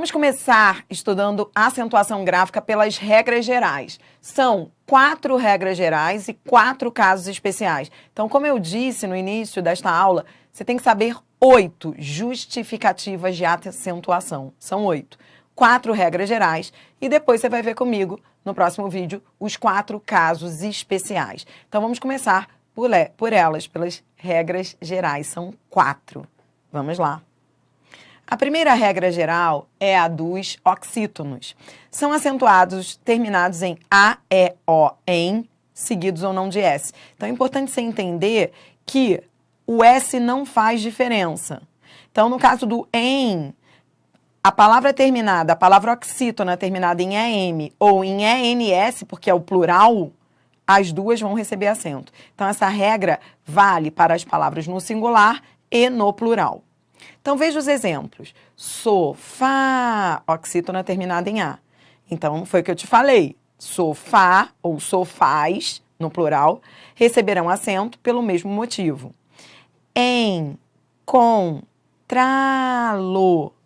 Vamos começar estudando acentuação gráfica pelas regras gerais. São 4 regras gerais e 4 casos especiais. Então, como eu disse no início desta aula, você tem que saber 8 justificativas de acentuação. São 8. 4 regras gerais e depois você vai ver comigo no próximo vídeo os 4 casos especiais. Então, vamos começar por elas, pelas regras gerais. São 4. Vamos lá. A primeira regra geral é a dos oxítonos. São acentuados terminados em A, E, O, em, seguidos ou não de S. Então é importante você entender que o S não faz diferença. Então, no caso do em, a palavra terminada, a palavra oxítona terminada em EM ou em ENS, porque é o plural, as duas vão receber acento. Então, essa regra vale para as palavras no singular e no plural. Então, veja os exemplos. Sofá, oxítona terminada em A. Então, foi o que eu te falei. Sofá ou sofás, no plural, receberão acento pelo mesmo motivo. Encontrá-lo.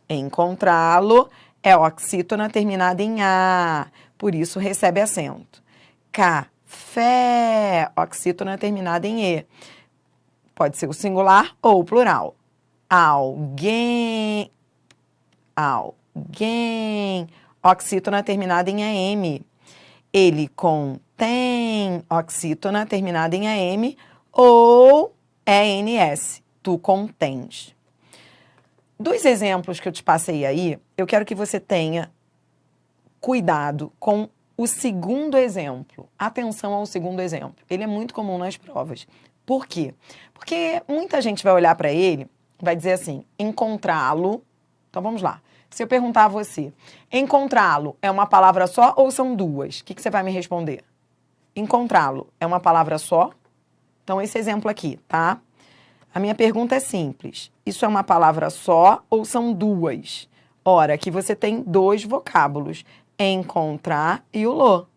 Encontrá-lo é oxítona terminada em A. Por isso, recebe acento. Café, oxítona terminada em E. Pode ser o singular ou o plural. Alguém, oxítona terminada em AM. Ele contém, oxítona terminada em AM ou ENS, tu contens. Dos exemplos que eu te passei aí, eu quero que você tenha cuidado com o segundo exemplo. Atenção ao segundo exemplo. Ele é muito comum nas provas. Por quê? Porque muita gente vai olhar para ele, vai dizer assim, encontrá-lo. Então, vamos lá. Se eu perguntar a você, encontrá-lo é uma palavra só ou são duas? O que você vai me responder? Encontrá-lo é uma palavra só? Então, esse exemplo aqui, tá? A minha pergunta é simples. Isso é uma palavra só ou são duas? Ora, aqui você tem 2 vocábulos, encontrar e o lo.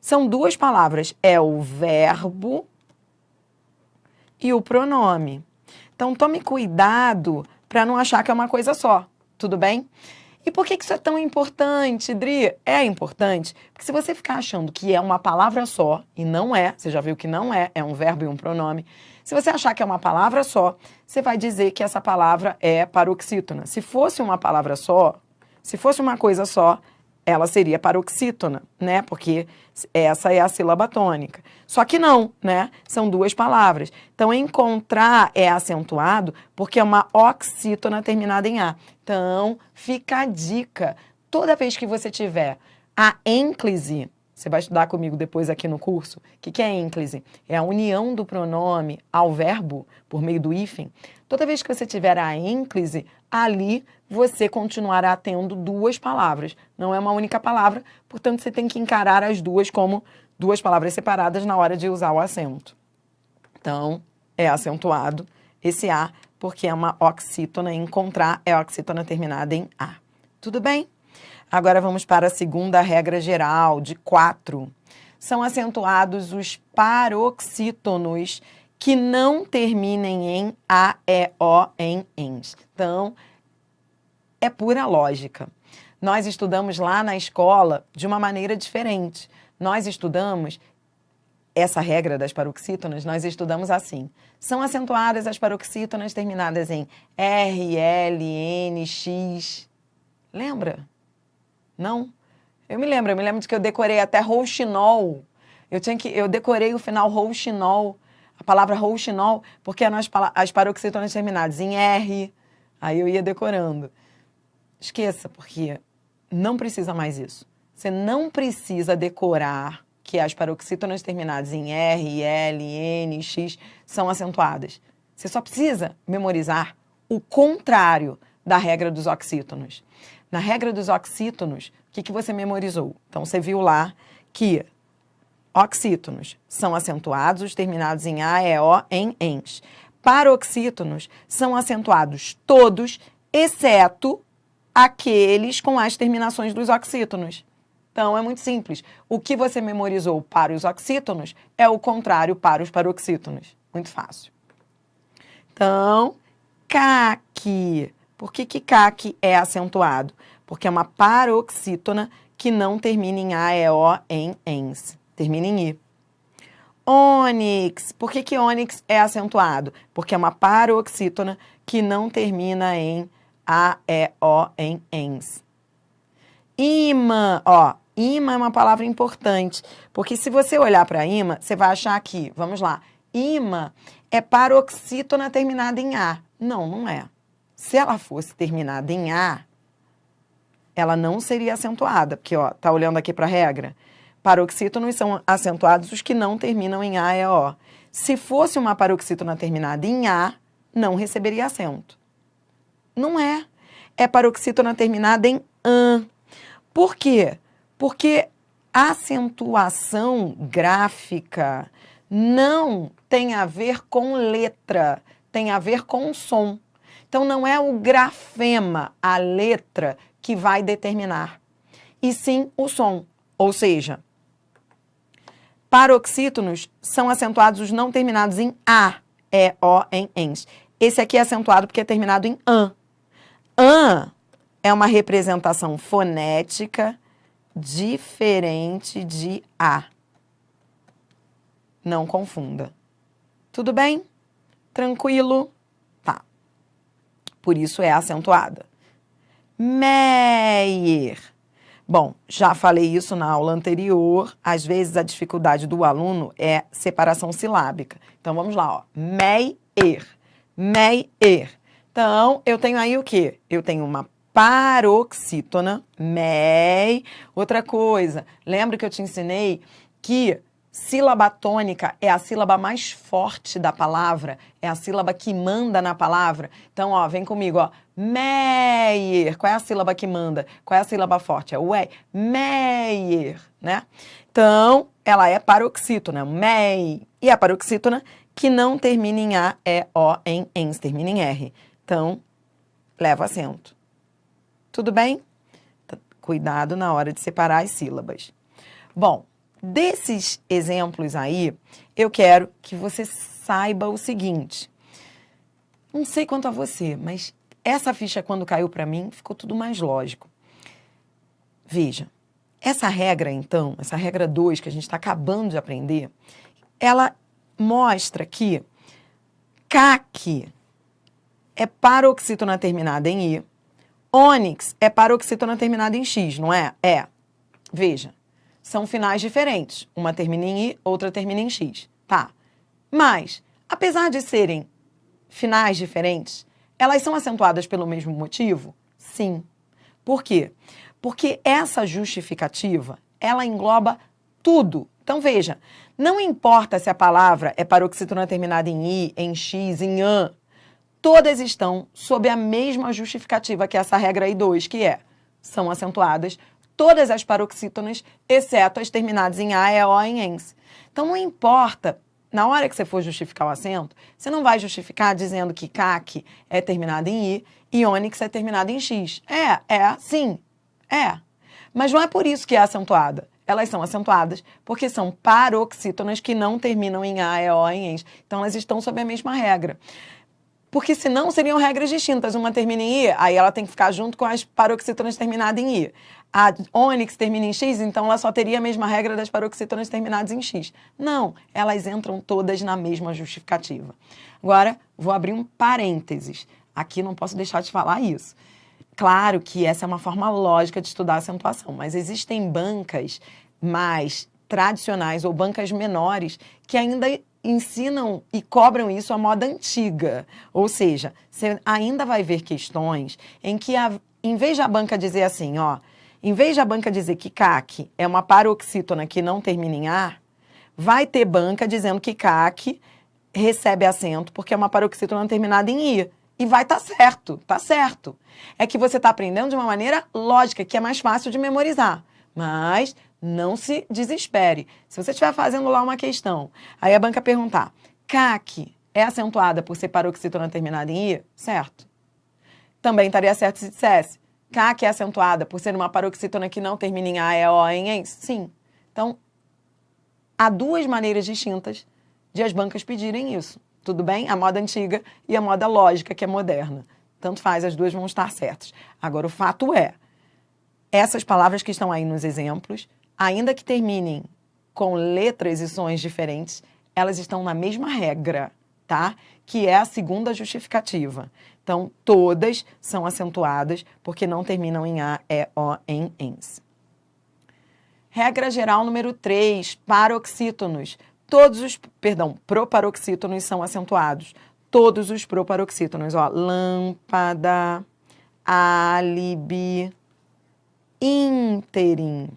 São 2 palavras, é o verbo e o pronome. Então, tome cuidado para não achar que é uma coisa só, tudo bem? E por que isso é tão importante, Dri? É importante porque se você ficar achando que é uma palavra só, e não é, você já viu que não é, é um verbo e um pronome. Se você achar que é uma palavra só, você vai dizer que essa palavra é paroxítona. Se fosse uma palavra só, se fosse uma coisa só, ela seria paroxítona, né? Porque essa é a sílaba tônica. Só que não, né? São 2 palavras. Então, encontrar é acentuado porque é uma oxítona terminada em A. Então, fica a dica. Toda vez que você tiver a ênclise, você vai estudar comigo depois aqui no curso, o que é ênclise? É a união do pronome ao verbo por meio do hífen. Toda vez que você tiver a ênclise, ali você continuará tendo 2 palavras. Não é uma única palavra, portanto, você tem que encarar as duas como 2 palavras separadas na hora de usar o acento. Então, é acentuado esse A, porque é uma oxítona. Encontrar é oxítona terminada em A. Tudo bem? Agora vamos para a segunda regra geral, de 4. São acentuados os paroxítonos que não terminem em A, E, O, em, ens. Então, é pura lógica. Nós estudamos lá na escola de uma maneira diferente. Nós estudamos essa regra das paroxítonas, nós estudamos assim. São acentuadas as paroxítonas terminadas em R, L, N, X. Lembra? Não? Eu me lembro de que eu decorei até rouxinol. Eu decorei o final rouxinol, a palavra rouxinol, porque eram as paroxítonas terminadas em R. Aí eu ia decorando. Esqueça, porque não precisa mais isso. Você não precisa decorar que as paroxítonas terminadas em R, L, N, X são acentuadas. Você só precisa memorizar o contrário da regra dos oxítonos. Na regra dos oxítonos, o que você memorizou? Então, você viu lá que oxítonos são acentuados, os terminados em A, E, O, em, ens. Paroxítonos são acentuados todos, exceto aqueles com as terminações dos oxítonos. Então, é muito simples. O que você memorizou para os oxítonos é o contrário para os paroxítonos. Muito fácil. Então, caqui, Por que que CAC é acentuado? Porque é uma paroxítona que não termina em A, E, O, em ENS. Termina em I. Ônix. Por que que ônix é acentuado? Porque é uma paroxítona que não termina em A, E, O, em ENS. Imã. Ó, imã é uma palavra importante, porque se você olhar para imã, você vai achar aqui, vamos lá, imã é paroxítona terminada em A. Não, não é. Se ela fosse terminada em A, ela não seria acentuada, porque, ó, tá olhando aqui para a regra? Paroxítonos são acentuados os que não terminam em A e O. Se fosse uma paroxítona terminada em A, não receberia acento. Não é. É paroxítona terminada em AN. Por quê? Porque a acentuação gráfica não tem a ver com letra, tem a ver com som. Então, não é o grafema, a letra, que vai determinar, e sim o som. Ou seja, paroxítonos são acentuados os não terminados em A, E, O, em ENS. Esse aqui é acentuado porque é terminado em AN. AN é uma representação fonética diferente de A. Não confunda. Tudo bem? Tranquilo? Tá. Por isso é acentuada. Meyer. Bom, já falei isso na aula anterior. Às vezes a dificuldade do aluno é separação silábica. Então vamos lá, ó. Meyer. Meyer. Então, eu tenho aí o quê? Eu tenho uma paroxítona, mei. Outra coisa, lembra que eu te ensinei que sílaba tônica é a sílaba mais forte da palavra, é a sílaba que manda na palavra. Então, ó, vem comigo, ó. Meyer. Qual é a sílaba que manda? Qual é a sílaba forte? É o E. Meyer, né? Então, ela é paroxítona, mei. E a paroxítona que não termina em A, E, O, em ENS, termina em R. Então, leva acento. Tudo bem? Cuidado na hora de separar as sílabas. Bom, desses exemplos aí, eu quero que você saiba o seguinte. Não sei quanto a você, mas essa ficha, quando caiu para mim, ficou tudo mais lógico. Veja, essa regra, então, essa regra 2, que a gente está acabando de aprender, ela mostra que CAC é paroxítona terminada em I, ônix é paroxítona terminada em X, não é? É. Veja, são finais diferentes. Uma termina em I, outra termina em X. Tá. Mas, apesar de serem finais diferentes, elas são acentuadas pelo mesmo motivo? Sim. Por quê? Porque essa justificativa, ela engloba tudo. Então, veja, não importa se a palavra é paroxítona terminada em I, em X, em AN, todas estão sob a mesma justificativa que essa regra aí 2, que é, são acentuadas todas as paroxítonas, exceto as terminadas em A, E, O, em ENS. Então, não importa, na hora que você for justificar o acento, você não vai justificar dizendo que CAC é terminada em I e ônix é terminada em X. Sim, é. Mas não é por isso que é acentuada. Elas são acentuadas porque são paroxítonas que não terminam em A, E, O, em ENS. Então, elas estão sob a mesma regra. Porque senão seriam regras distintas. Uma termina em I, aí ela tem que ficar junto com as paroxítonas terminadas em I. A ônix termina em X, então ela só teria a mesma regra das paroxítonas terminadas em X. Não, elas entram todas na mesma justificativa. Agora, vou abrir um parênteses. Aqui não posso deixar de falar isso. Claro que essa é uma forma lógica de estudar a acentuação, mas existem bancas mais tradicionais ou bancas menores que ainda ensinam e cobram isso à moda antiga. Ou seja, você ainda vai ver questões em que, em vez da banca dizer assim, ó, em vez da banca dizer que CAC é uma paroxítona que não termina em A, vai ter banca dizendo que CAC recebe acento porque é uma paroxítona terminada em I. E vai estar certo, tá certo. É que você está aprendendo de uma maneira lógica, que é mais fácil de memorizar. Mas não se desespere. Se você estiver fazendo lá uma questão, aí a banca perguntar, CAC é acentuada por ser paroxítona terminada em I? Certo. Também estaria certo se dissesse, CAC é acentuada por ser uma paroxítona que não termina em A, E, O, em ENS? Sim. Então, há duas maneiras distintas de as bancas pedirem isso. Tudo bem? A moda antiga e a moda lógica, que é moderna. tanto faz, as duas vão estar certas. Agora, o fato é, essas palavras que estão aí nos exemplos, ainda que terminem com letras e sons diferentes, elas estão na mesma regra, tá? Que é a segunda justificativa. Então, todas são acentuadas porque não terminam em A, E, O, em, ens. Regra geral número 3, paroxítonos. Proparoxítonos são acentuados. Todos os proparoxítonos, ó, lâmpada, álibi, ínterim.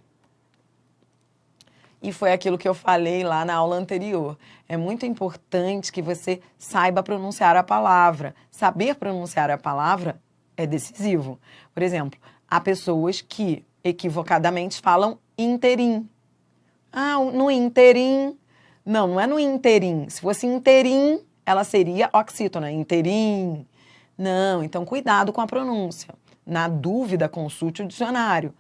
E foi aquilo que eu falei lá na aula anterior. É muito importante que você saiba pronunciar a palavra. Saber pronunciar a palavra é decisivo. Por exemplo, há pessoas que equivocadamente falam interim. Ah, no interim. Não, não é no interim. Se fosse interim, ela seria oxítona. Interim. Não, então cuidado com a pronúncia. Na dúvida, consulte o dicionário.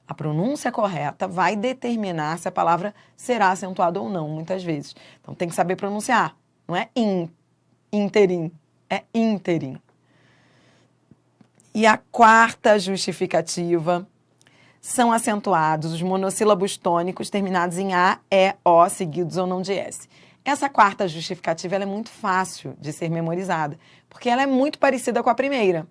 A pronúncia correta vai determinar se a palavra será acentuada ou não, muitas vezes. Então, tem que saber pronunciar. Não é interim, é interim. E a quarta justificativa são acentuados os monossílabos tônicos terminados em A, E, O, seguidos ou não de S. Essa quarta justificativa ela é muito fácil de ser memorizada, porque ela é muito parecida com a primeira.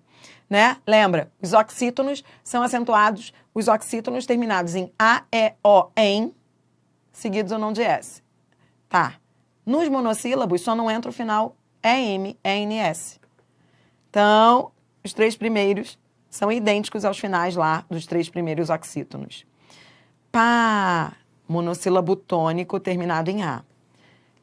Né? Lembra, os oxítonos são acentuados, os oxítonos terminados em A, E, O, em, seguidos ou não de S. Tá. Nos monossílabos só não entra o final EM, ENS. Então, os três primeiros são idênticos aos finais lá dos três primeiros oxítonos. Pá, monossílabo tônico terminado em A.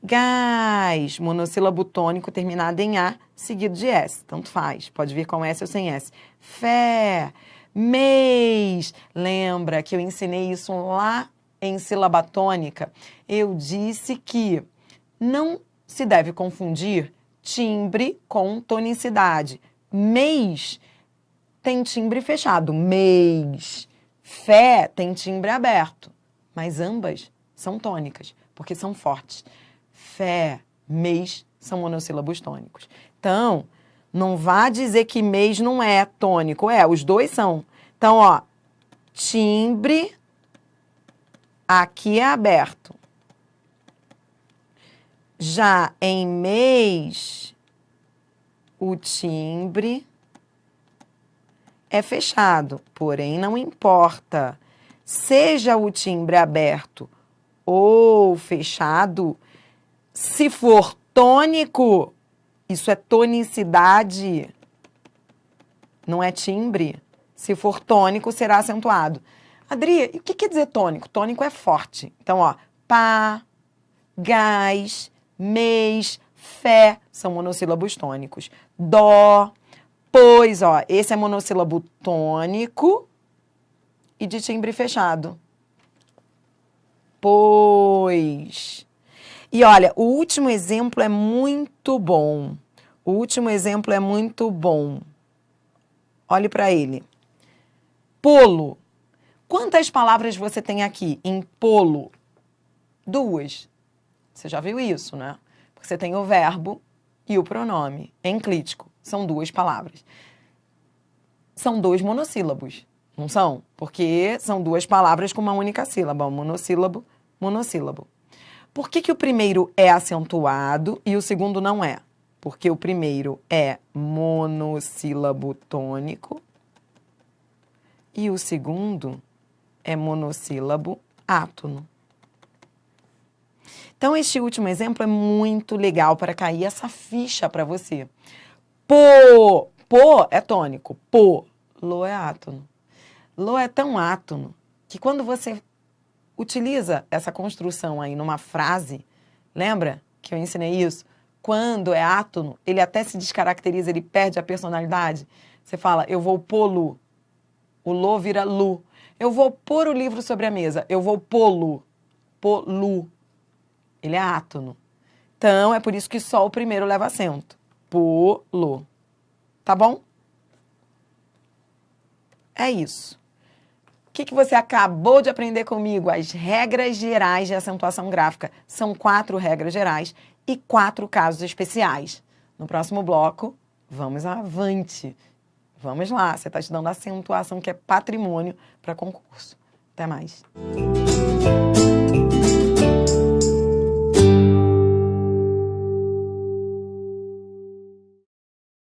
Gás, monossílabo tônico terminado em A, seguido de S. Tanto faz, pode vir com S ou sem S. Fé, mês. Lembra que eu ensinei isso lá em sílaba tônica? Eu disse que não se deve confundir timbre com tonicidade. Mês tem timbre fechado, mês. Fé tem timbre aberto, mas ambas são tônicas, porque são fortes. Fé, mês são monossílabos tônicos. Então, não vá dizer que mês não é tônico. Os dois são. Então, ó, timbre aqui é aberto. Já em mês, o timbre é fechado, porém não importa. Seja o timbre aberto ou fechado, se for tônico, isso é tonicidade, não é timbre. Se for tônico, será acentuado. Adri, e o que quer dizer tônico? Tônico é forte. Então, ó, pá, gás, mês, fé são monossílabos tônicos. Dó, pois, ó, esse é monossílabo tônico e de timbre fechado. Pois. E olha, o último exemplo é muito bom. O último exemplo é muito bom. Olhe para ele. Polo. Quantas palavras você tem aqui em polo? 2. Você já viu isso, né? Porque você tem o verbo e o pronome enclítico. São 2 palavras. São 2 monossílabos, não são? Porque são 2 palavras com uma única sílaba. Monossílabo, monossílabo. Por que o primeiro é acentuado e o segundo não é? Porque o primeiro é monossílabo tônico e o segundo é monossílabo átono. Então, este último exemplo é muito legal para cair essa ficha para você. Pô é tônico, lô é átono. Lô é tão átono que quando você utiliza essa construção aí numa frase, lembra que eu ensinei isso? Quando é átono, ele até se descaracteriza, ele perde a personalidade. Você fala, eu vou pô-lo. O lô vira lu. Eu vou pôr o livro sobre a mesa. Eu vou pô-lo. Pô-lu. Ele é átono. Então, é por isso que só o primeiro leva acento. Pô-lo. Tá bom? É isso. O que você acabou de aprender comigo? As regras gerais de acentuação gráfica. São 4 regras gerais e 4 casos especiais. No próximo bloco, vamos avante. Vamos lá, você está estudando acentuação, que é patrimônio para concurso. Até mais.